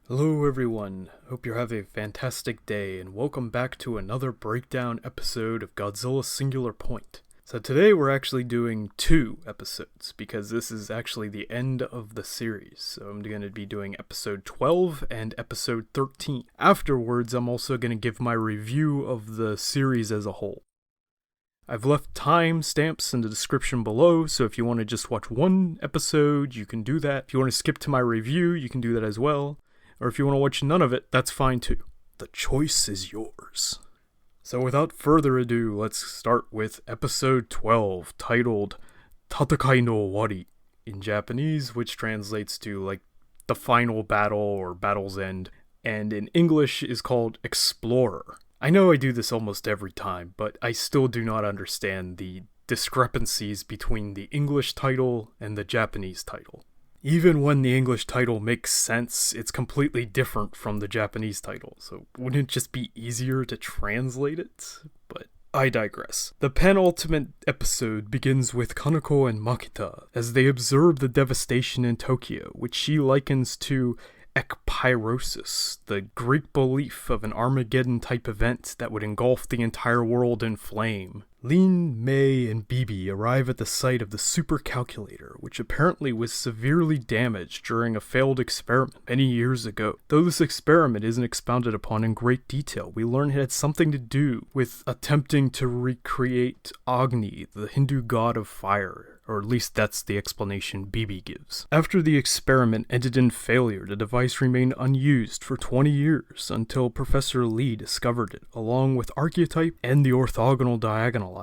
Hello everyone, hope you're having a fantastic day and welcome back to another breakdown episode of Godzilla Singular Point. So today we're actually doing 2 episodes because this is actually the end of the series. So I'm going to be doing episode 12 and episode 13. Afterwards, I'm also going to give my review of the series as a whole. I've left timestamps in the description below, so if you want to just watch one episode, you can do that. If you want to skip to my review, you can do that as well. Or if you want to watch none of it, that's fine too. The choice is yours. So without further ado, let's start with episode 12, titled Tatakai no Wari in Japanese, which translates to like the final battle or battle's end, and in English is called Explorer. I know I do this almost every time, but I still do not understand the discrepancies between the English title and the Japanese title. Even when the English title makes sense, it's completely different from the Japanese title, so wouldn't it just be easier to translate it? But I digress. The penultimate episode begins with Kaneko and Makita as they observe the devastation in Tokyo, which she likens to ekpyrosis, the Greek belief of an Armageddon-type event that would engulf the entire world in flame. Lin, Mei, and Bibi arrive at the site of the supercalculator, which apparently was severely damaged during a failed experiment many years ago. Though this experiment isn't expounded upon in great detail, we learn it had something to do with attempting to recreate Agni, the Hindu god of fire. Or at least that's the explanation Bibi gives. After the experiment ended in failure, the device remained unused for 20 years until Professor Lee discovered it, along with Archetype and the orthogonal diagonalizer.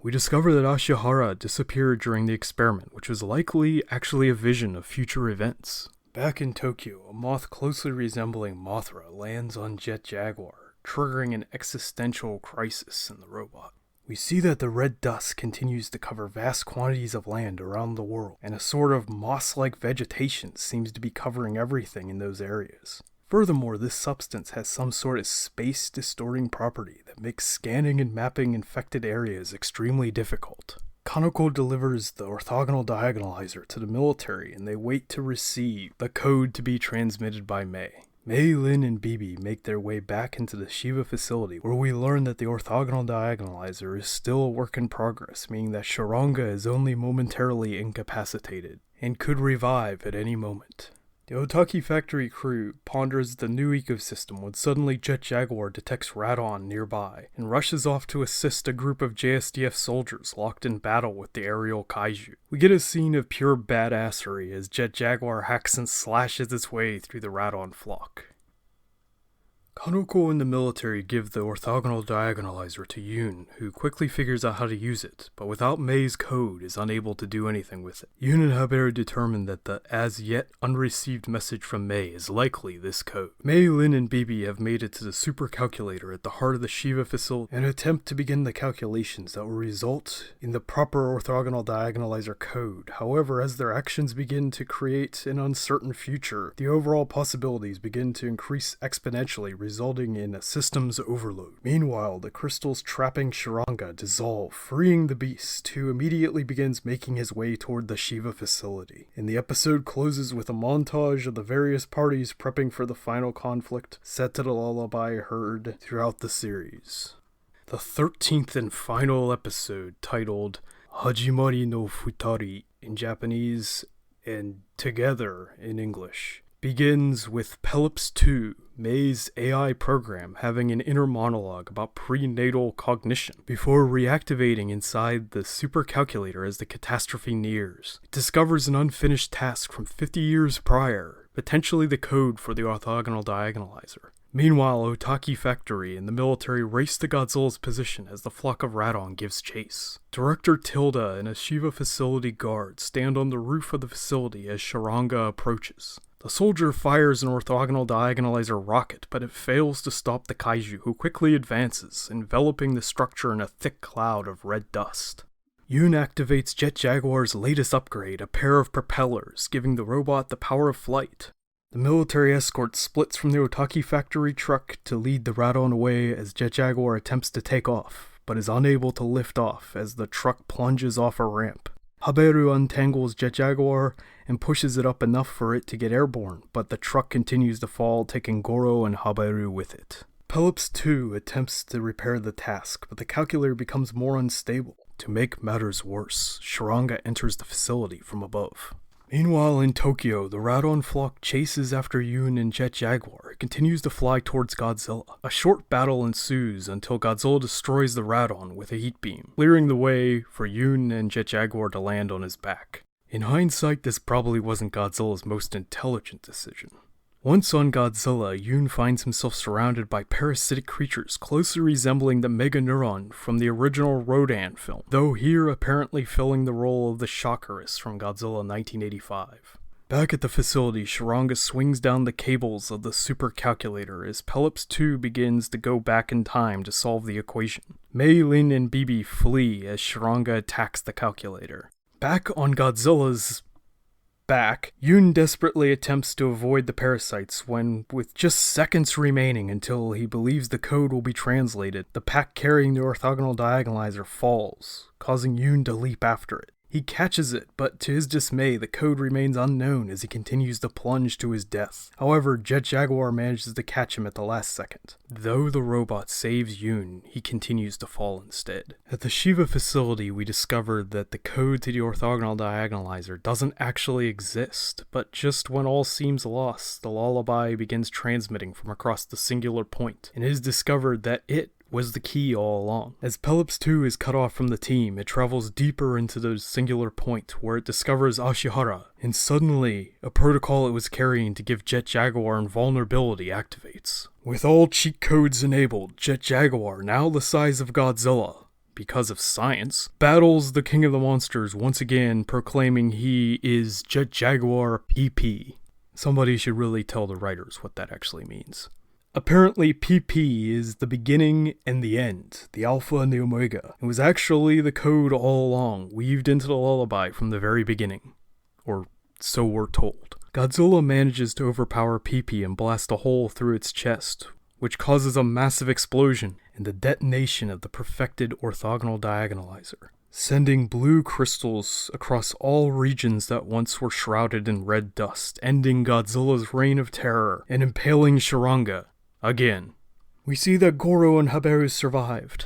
We discover that Ashihara disappeared during the experiment, which was likely actually a vision of future events. Back in Tokyo, a moth closely resembling Mothra lands on Jet Jaguar, triggering an existential crisis in the robot. We see that the red dust continues to cover vast quantities of land around the world, and a sort of moss-like vegetation seems to be covering everything in those areas. Furthermore, this substance has some sort of space-distorting property that makes scanning and mapping infected areas extremely difficult. Kaneko delivers the orthogonal diagonalizer to the military, and they wait to receive the code to be transmitted by Mei. Mei, Lin, and Bibi make their way back into the Shiva facility, where we learn that the orthogonal diagonalizer is still a work in progress, meaning that Sharanga is only momentarily incapacitated, and could revive at any moment. The Otaki factory crew ponders the new ecosystem when suddenly Jet Jaguar detects Radon nearby, and rushes off to assist a group of JSDF soldiers locked in battle with the aerial kaiju. We get a scene of pure badassery as Jet Jaguar hacks and slashes its way through the Radon flock. Kaneko and the military give the orthogonal diagonalizer to Yoon, who quickly figures out how to use it, but without Mei's code is unable to do anything with it. Yoon and Haber determine that the as-yet unreceived message from Mei is likely this code. Mei, Lin, and Bibi have made it to the supercalculator at the heart of the Shiva facility and attempt to begin the calculations that will result in the proper orthogonal diagonalizer code. However, as their actions begin to create an uncertain future, the overall possibilities begin to increase exponentially, resulting in a systems overload. Meanwhile, the crystals trapping Sharanga dissolve, freeing the beast, who immediately begins making his way toward the Shiva facility. And the episode closes with a montage of the various parties prepping for the final conflict, set to the lullaby heard throughout the series. The 13th and final episode, titled Hajimari no Futari in Japanese and Together in English, begins with Pelops 2, Mei's AI program, having an inner monologue about prenatal cognition before reactivating inside the supercalculator as the catastrophe nears. It discovers an unfinished task from 50 years prior, potentially the code for the orthogonal diagonalizer. Meanwhile, Otaki Factory and the military race to Godzilla's position as the flock of Radon gives chase. Director Tilda and a Shiva facility guard stand on the roof of the facility as Sharanga approaches. The soldier fires an orthogonal diagonalizer rocket, but it fails to stop the kaiju, who quickly advances, enveloping the structure in a thick cloud of red dust. Yoon activates Jet Jaguar's latest upgrade, a pair of propellers, giving the robot the power of flight. The military escort splits from the Otaki factory truck to lead the Radon away as Jet Jaguar attempts to take off, but is unable to lift off as the truck plunges off a ramp. Haberu untangles Jet Jaguar and pushes it up enough for it to get airborne, but the truck continues to fall, taking Goro and Haberu with it. Pelops 2 attempts to repair the task, but the calculator becomes more unstable. To make matters worse, Shiranga enters the facility from above. Meanwhile, in Tokyo, the Radon flock chases after Yun and Jet Jaguar. It continues to fly towards Godzilla. A short battle ensues until Godzilla destroys the Radon with a heat beam, clearing the way for Yun and Jet Jaguar to land on his back. In hindsight, this probably wasn't Godzilla's most intelligent decision. Once on Godzilla, Yun finds himself surrounded by parasitic creatures closely resembling the Mega Neuron from the original Rodan film, though here apparently filling the role of the Shockerus from Godzilla 1985. Back at the facility, Shiranga swings down the cables of the super calculator as Pelops 2 begins to go back in time to solve the equation. Mei, Lin, and Bibi flee as Shiranga attacks the calculator. Back on Godzilla's back, Yun desperately attempts to avoid the parasites when, with just seconds remaining until he believes the code will be translated, the pack carrying the orthogonal diagonalizer falls, causing Yun to leap after it. He catches it, but to his dismay, the code remains unknown as he continues to plunge to his death. However, Jet Jaguar manages to catch him at the last second. Though the robot saves Yun, he continues to fall instead. At the Shiva facility, we discovered that the code to the orthogonal diagonalizer doesn't actually exist, but just when all seems lost, the lullaby begins transmitting from across the singular point, and it is discovered that it was the key all along. As Pelops 2 is cut off from the team, it travels deeper into the singular point, where it discovers Ashihara, and suddenly, a protocol it was carrying to give Jet Jaguar invulnerability activates. With all cheat codes enabled, Jet Jaguar, now the size of Godzilla, because of science, battles the King of the Monsters once again, proclaiming he is Jet Jaguar PP. Somebody should really tell the writers what that actually means. Apparently, PP is the beginning and the end, the alpha and the omega. It was actually the code all along, weaved into the lullaby from the very beginning. Or so we're told. Godzilla manages to overpower PP and blast a hole through its chest, which causes a massive explosion and the detonation of the perfected orthogonal diagonalizer, sending blue crystals across all regions that once were shrouded in red dust, ending Godzilla's reign of terror and impaling Shiranga. Again. We see that Goro and Haberu survived.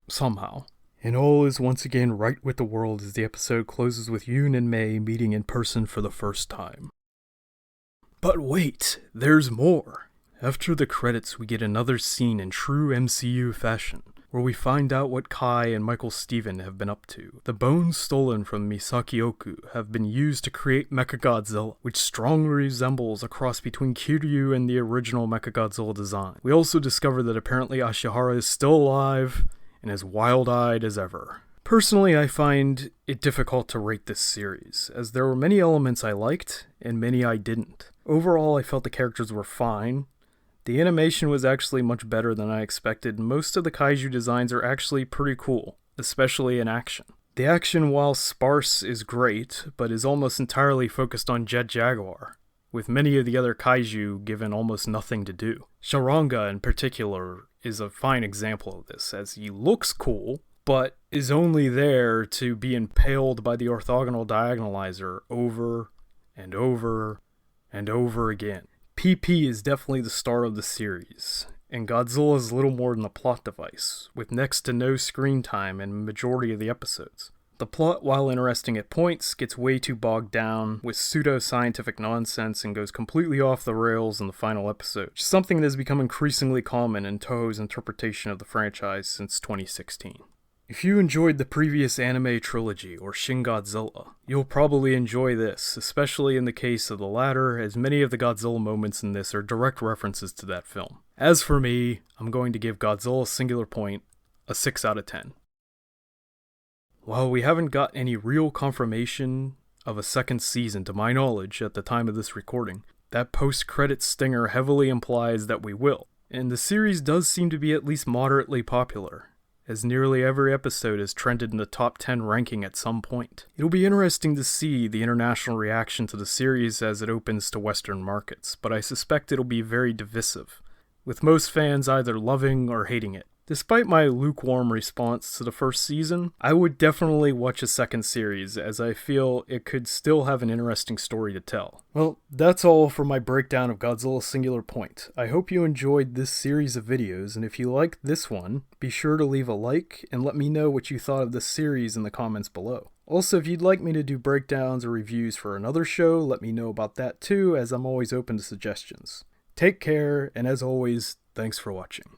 Somehow. And all is once again right with the world as the episode closes with Yun and Mei meeting in person for the first time. But wait, there's more. After the credits, we get another scene in true MCU fashion, where we find out what Kai and Michael Steven have been up to. The bones stolen from Misaki Oku have been used to create Mechagodzilla, which strongly resembles a cross between Kiryu and the original Mechagodzilla design. We also discover that apparently Ashihara is still alive and as wild-eyed as ever. Personally, I find it difficult to rate this series, as there were many elements I liked and many I didn't. Overall, I felt the characters were fine. The animation was actually much better than I expected, and most of the kaiju designs are actually pretty cool, especially in action. The action, while sparse, is great, but is almost entirely focused on Jet Jaguar, with many of the other kaiju given almost nothing to do. Shiranga, in particular, is a fine example of this, as he looks cool, but is only there to be impaled by the orthogonal diagonalizer over and over and over again. PP is definitely the star of the series, and Godzilla is little more than a plot device, with next to no screen time in the majority of the episodes. The plot, while interesting at points, gets way too bogged down with pseudo-scientific nonsense and goes completely off the rails in the final episode, something that has become increasingly common in Toho's interpretation of the franchise since 2016. If you enjoyed the previous anime trilogy or Shin Godzilla, you'll probably enjoy this, especially in the case of the latter, as many of the Godzilla moments in this are direct references to that film. As for me, I'm going to give Godzilla Singular Point a 6 out of 10. While we haven't got any real confirmation of a second season to my knowledge at the time of this recording, that post-credits stinger heavily implies that we will, and the series does seem to be at least moderately popular, as nearly every episode has trended in the top 10 ranking at some point. It'll be interesting to see the international reaction to the series as it opens to Western markets, but I suspect it'll be very divisive, with most fans either loving or hating it. Despite my lukewarm response to the first season, I would definitely watch a second series, as I feel it could still have an interesting story to tell. Well, that's all for my breakdown of Godzilla Singular Point. I hope you enjoyed this series of videos, and if you liked this one, be sure to leave a like and let me know what you thought of this series in the comments below. Also, if you'd like me to do breakdowns or reviews for another show, let me know about that too, as I'm always open to suggestions. Take care, and as always, thanks for watching.